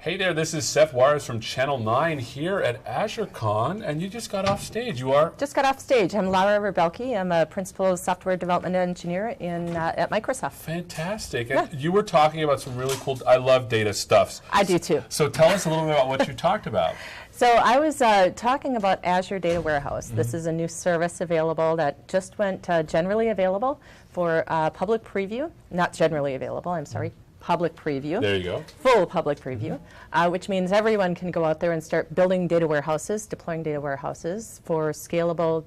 Hey there, this is Seth Juarez from Channel 9 here at AzureCon, and you just got off stage. You are? Just got off stage. I'm Lara Rubbelke. I'm a principal software development engineer at Microsoft. Fantastic. And you were talking about some really cool, I love data stuffs. I do too. So tell us a little bit about what you talked about. So I was talking about Azure Data Warehouse. This is a new service available that just went generally available for public preview. Not generally available, I'm sorry. Public preview. There you go. Full public preview, which means everyone can go out there and start building data warehouses, deploying data warehouses for scalable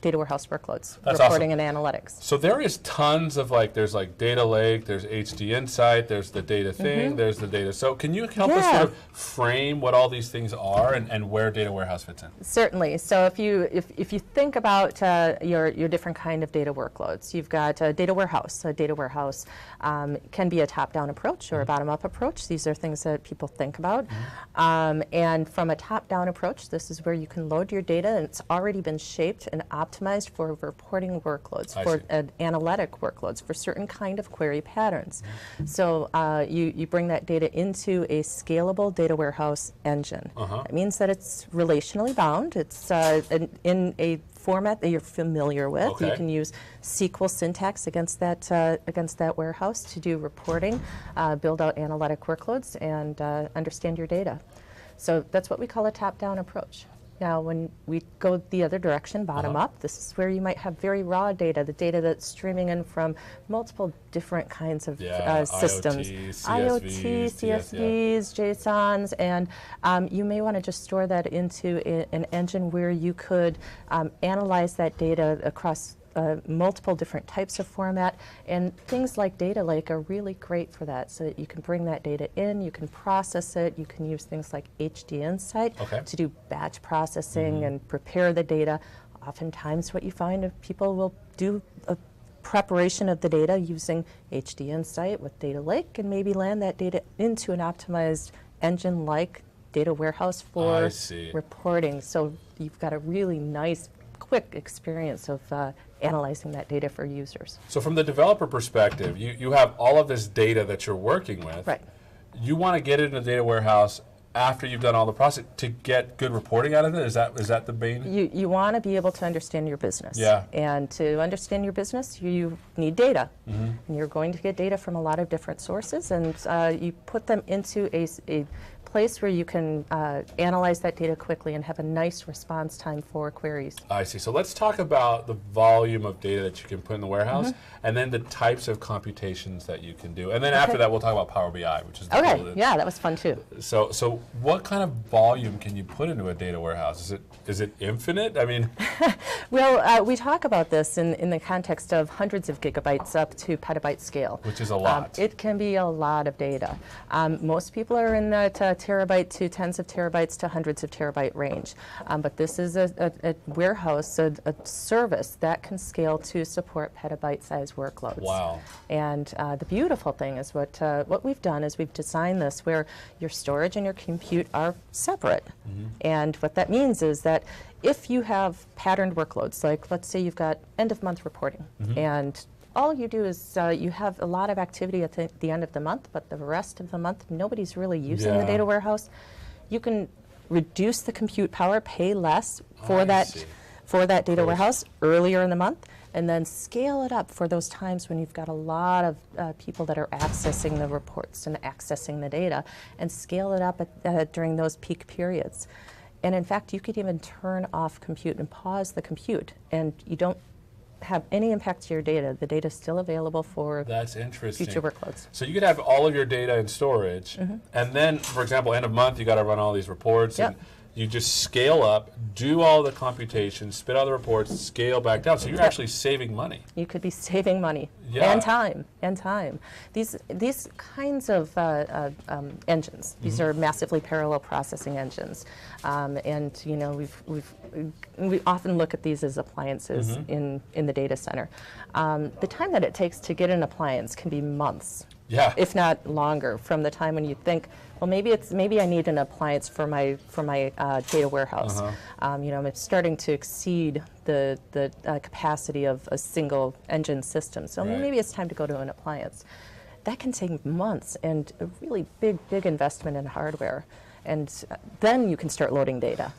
data warehouse workloads, That's reporting awesome. and analytics. So there is tons of there's data lake, there's HD Insight, there's the data thing, there's the data. So can you help us sort of frame what all these things are and where data warehouse fits in? Certainly. So if you think about your different kind of data workloads, you've got a data warehouse. A data warehouse can be a top-down approach or a bottom-up approach. These are things that people think about. And from a top-down approach, this is where you can load your data, and it's already been shaped and optimized for reporting workloads, for analytic workloads, for certain kind of query patterns. So you bring that data into a scalable data warehouse engine. That means that it's relationally bound. It's in a format that you're familiar with. You can use SQL syntax against that warehouse to do reporting, build out analytic workloads, and understand your data. So that's what we call a top-down approach. Now, when we go the other direction, bottom-up, this is where you might have very raw data, the data that's streaming in from multiple different kinds of systems. IoT, CSVs, JSONs, and you may want to just store that into an engine where you could analyze that data across multiple different types of format, and things like data lake are really great for that, so that you can bring that data in, you can process it, you can use things like HD Insight to do batch processing and prepare the data. Oftentimes what you find is people will do a preparation of the data using HD Insight with data lake and maybe land that data into an optimized engine like data warehouse for reporting. So you've got a really nice quick experience of analyzing that data for users. So from the developer perspective, you have all of this data that you're working with. Right. You want to get it in a data warehouse after you've done all the process to get good reporting out of it? Is that the main? You want to be able to understand your business. Yeah. And to understand your business, you need data. And you're going to get data from a lot of different sources, and you put them into a place where you can analyze that data quickly and have a nice response time for queries. I see. So let's talk about the volume of data that you can put in the warehouse, and then the types of computations that you can do. And then after that, we'll talk about Power BI, which is yeah, that was fun too. So what kind of volume can you put into a data warehouse? Is it infinite? I mean, well, we talk about this in the context of hundreds of gigabytes up to petabyte scale, which is a lot. It can be a lot of data. Most people are in that terabyte to tens of terabytes to hundreds of terabyte range. But this is a warehouse, a service that can scale to support petabyte-sized workloads. Wow. And the beautiful thing is what we've done is we've designed this where your storage and your compute are separate. And what that means is that if you have patterned workloads, like let's say you've got end-of-month reporting, and all you do is you have a lot of activity at the end of the month, but the rest of the month, nobody's really using the data warehouse. You can reduce the compute power, pay less for that data warehouse earlier in the month, and then scale it up for those times when you've got a lot of people that are accessing the reports and accessing the data, and scale it up during those peak periods. And in fact, you could even turn off compute and pause the compute, and you don't have any impact to your data. The data is still available for future workloads. So you could have all of your data in storage, and then, for example, end of month, you got to run all these reports, and you just scale up, do all the computations, spit out the reports, scale back down. So you're actually saving money. You could be saving money and time. These kinds of engines, these are massively parallel processing engines, and you know we often look at these as appliances in the data center. The time that it takes to get an appliance can be months. If not longer, from the time when you think, well, maybe I need an appliance for my data warehouse. You know, it's starting to exceed the capacity of a single engine system. So maybe it's time to go to an appliance. that can take months and a really big investment in hardware. And then you can start loading data.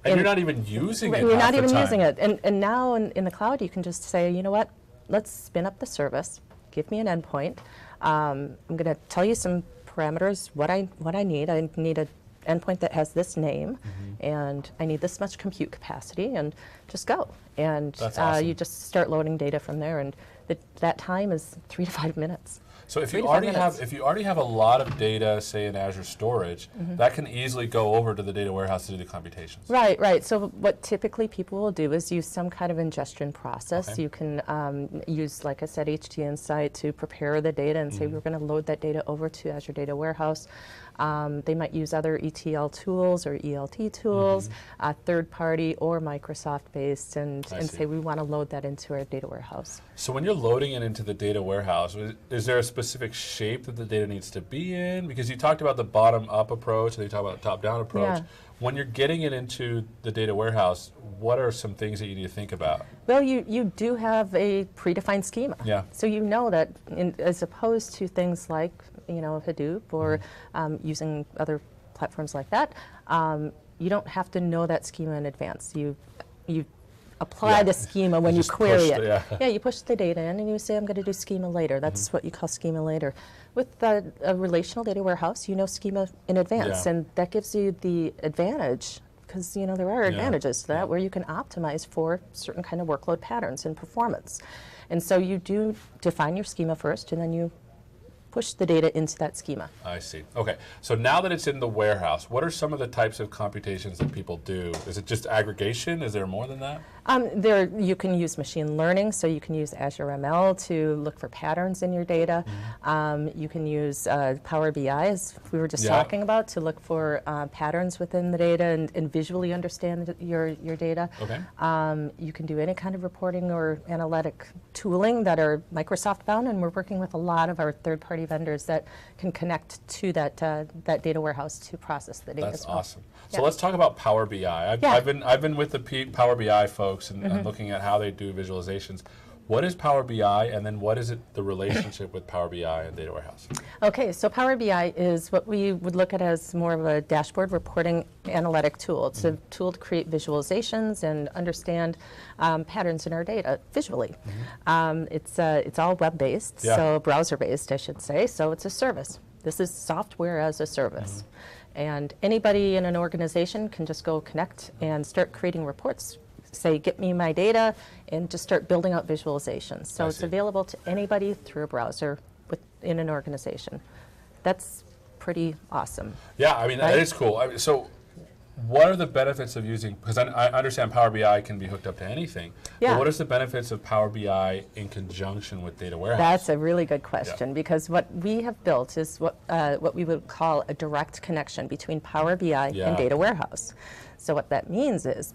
And you're not even using it You're half not even the time. using it. And now in the cloud, you can just say, you know what, let's spin up the service, give me an endpoint. I'm going to tell you some parameters, what I need. I need an endpoint that has this name, and I need this much compute capacity, and just go. And That's awesome. you just start loading data from there, and that time is 3 to 5 minutes. So if 3 you to 5 already minutes. have a lot of data, say in Azure storage, that can easily go over to the data warehouse to do the computations. Right, right. So what typically people will do is use some kind of ingestion process. Okay. You can use, like I said, HT Insight to prepare the data and say we're going to load that data over to Azure Data Warehouse. They might use other ETL tools or ELT tools, third-party or Microsoft-based, and say we want to load that into our data warehouse. So when you're loading it into the data warehouse, is there a specific shape that the data needs to be in? Because you talked about the bottom-up approach, and you talked about the top-down approach. Yeah. When you're getting it into the data warehouse, what are some things that you need to think about? Well, you do have a predefined schema. Yeah. So you know that as opposed to things like, Hadoop or using other platforms like that, you don't have to know that schema in advance. You apply the schema when you query it. Yeah, you push the data in and you say, I'm going to do schema later. That's what you call schema later. With a relational data warehouse, you know schema in advance, and that gives you the advantage, because there are advantages to that, where you can optimize for certain kind of workload patterns and performance. And so you do define your schema first, and then you push the data into that schema. I see. Okay. So now that it's in the warehouse, what are some of the types of computations that people do? Is it just aggregation? Is there more than that? You can use machine learning, so you can use Azure ML to look for patterns in your data. You can use Power BI, as we were just talking about, to look for patterns within the data and visually understand your data. Okay. You can do any kind of reporting or analytic tooling that are Microsoft bound, and we're working with a lot of our third-party vendors that can connect to that data warehouse to process the data. That's as well. awesome. So let's talk about Power BI. I've been with the Power BI folks and looking at how they do visualizations. What is Power BI, and then what is the relationship with Power BI and Data Warehouse? Okay, so Power BI is what we would look at as more of a dashboard reporting analytic tool. It's a tool to create visualizations and understand patterns in our data visually. It's all web-based, so browser-based, I should say. So it's a service. This is software as a service. And anybody in an organization can just go connect and start creating reports. Say, get me my data, and just start building out visualizations. So it's available to anybody through a browser within an organization. That's pretty awesome. Yeah, I mean, that is cool. So what are the benefits of using, because I understand Power BI can be hooked up to anything, but what is the benefits of Power BI in conjunction with Data Warehouse? That's a really good question, because what we have built is what we would call a direct connection between Power BI and Data Warehouse. So what that means is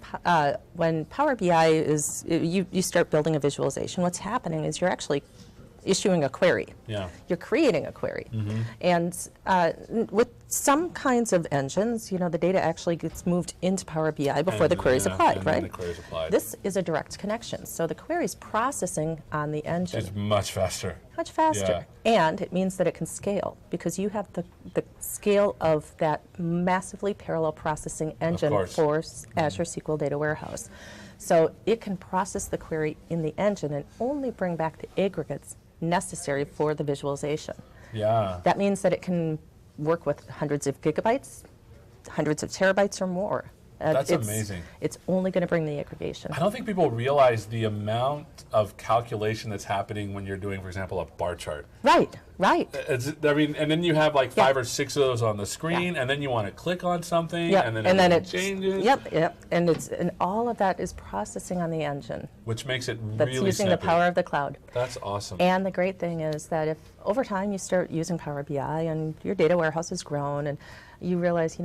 when Power BI is, you start building a visualization, what's happening is you're actually issuing a query. You're creating a query. And with some kinds of engines, the data actually gets moved into Power BI before the query is applied, right? The query is applied. This is a direct connection. So the query is processing on the engine. It's much faster. Much faster. And it means that it can scale, because you have the scale of that massively parallel processing engine for Azure SQL Data Warehouse. So it can process the query in the engine and only bring back the aggregates necessary for the visualization. That means that it can work with hundreds of gigabytes, hundreds of terabytes or more. That's amazing. It's only going to bring the aggregation. I don't think people realize the amount of calculation that's happening when you're doing, for example, a bar chart. Right. I mean, and then you have like 5 or 6 of those on the screen, and then you want to click on something, and then it changes. And all of that is processing on the engine. Which makes it That's really using snappy. the power of the cloud. That's awesome. And the great thing is that if over time you start using Power BI and your data warehouse has grown, and you realize,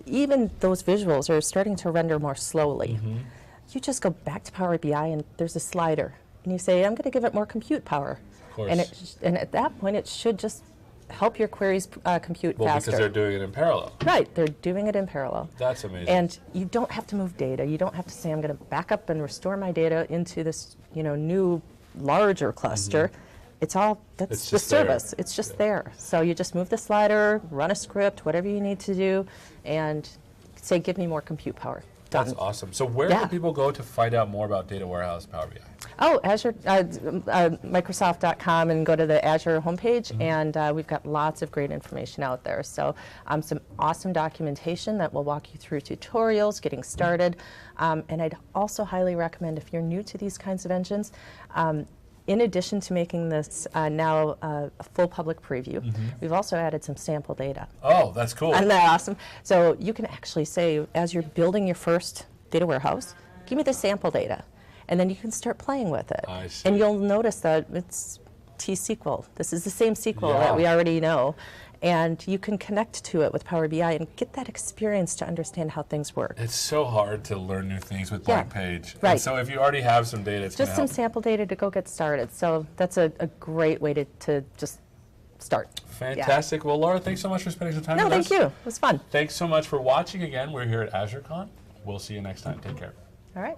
even those visuals are starting to render more slowly. You just go back to Power BI and there's a slider, and you say, I'm going to give it more compute power. Of course. And at that point, it should just help your queries compute faster. Because they're doing it in parallel. Right, they're doing it in parallel. That's amazing. And you don't have to move data. You don't have to say, I'm going to back up and restore my data into this new larger cluster. it's all, that's It's the just there. service. It's just there. So you just move the slider, run a script, whatever you need to do, and say, give me more compute power. Done. That's awesome. So where Yeah. can people go to find out more about Data Warehouse Power BI? Oh, Azure, Microsoft.com, and go to the Azure homepage, and we've got lots of great information out there. So some awesome documentation that will walk you through tutorials, getting started. And I'd also highly recommend, if you're new to these kinds of engines, in addition to making this now a full public preview, we've also added some sample data. Oh, that's cool. Isn't that awesome? So you can actually say, as you're building your first data warehouse, give me the sample data. And then you can start playing with it. I see. And you'll notice that it's T-SQL. This is the same SQL Yeah. that we already know. And you can connect to it with Power BI and get that experience to understand how things work. It's so hard to learn new things with Yeah. blank page. Right. And so if you already have some data, it's Just some going to help. sample data to go get started. So that's a great way to just start. Fantastic. Well, Laura, thanks so much for spending some time No, with us. thank you. It was fun. Thanks so much for watching again. We're here at AzureCon. We'll see you next time. Take care. All right.